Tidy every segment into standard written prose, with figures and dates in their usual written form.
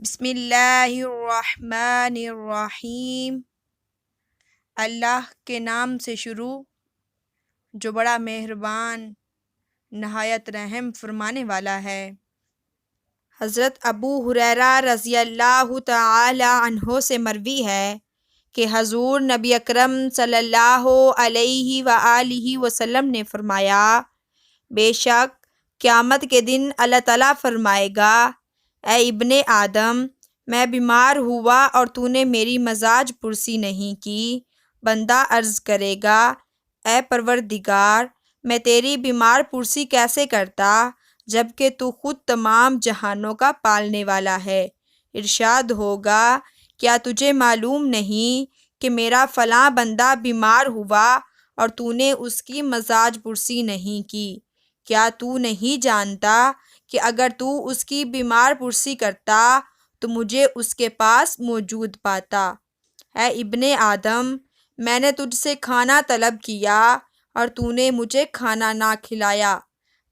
بسم اللہ الرحمن الرحیم۔ اللہ کے نام سے شروع جو بڑا مہربان نہایت رحم فرمانے والا ہے۔ حضرت ابو ہریرہ رضی اللہ تعالی عنہ سے مروی ہے کہ حضور نبی اکرم صلی اللہ علیہ وآلہ وسلم نے فرمایا، بے شک قیامت کے دن اللہ تعالیٰ فرمائے گا، اے ابن آدم، میں بیمار ہوا اور تو نے میری مزاج پرسی نہیں کی۔ بندہ عرض کرے گا، اے پروردگار، میں تیری بیمار پرسی کیسے کرتا جبکہ تو خود تمام جہانوں کا پالنے والا ہے۔ ارشاد ہوگا، کیا تجھے معلوم نہیں کہ میرا فلاں بندہ بیمار ہوا اور تو نے اس کی مزاج پرسی نہیں کی؟ کیا تو نہیں جانتا کہ اگر تو اس کی بیمار پرسی کرتا تو مجھے اس کے پاس موجود پاتا؟ اے ابن آدم، میں نے تجھ سے کھانا طلب کیا اور تو نے مجھے کھانا نہ کھلایا۔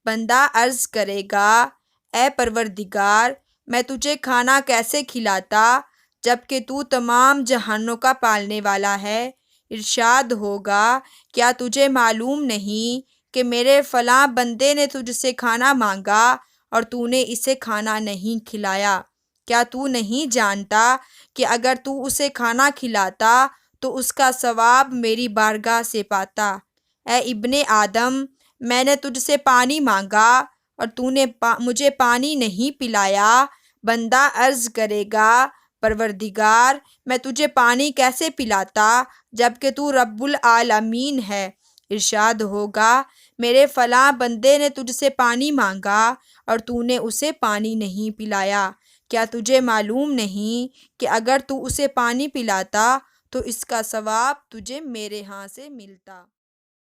بندہ عرض کرے گا، اے پروردگار، میں تجھے کھانا کیسے کھلاتا جبکہ تو تمام جہانوں کا پالنے والا ہے؟ ارشاد ہوگا، کیا تجھے معلوم نہیں کہ میرے فلاں بندے نے تجھ سے کھانا مانگا اور تو نے اسے کھانا نہیں کھلایا؟ کیا تو نہیں جانتا کہ اگر تو اسے کھانا کھلاتا تو اس کا ثواب میری بارگاہ سے پاتا؟ اے ابن آدم، میں نے تجھ سے پانی مانگا اور تو نے مجھے پانی نہیں پلایا۔ بندہ عرض کرے گا، پروردگار، میں تجھے پانی کیسے پلاتا جبکہ تو رب العالمین ہے؟ ارشاد ہوگا، میرے فلاں بندے نے تجھ سے پانی مانگا اور تو نے اسے پانی نہیں پلایا۔ کیا تجھے معلوم نہیں کہ اگر تو اسے پانی پلاتا تو اس کا ثواب تجھے میرے ہاں سے ملتا؟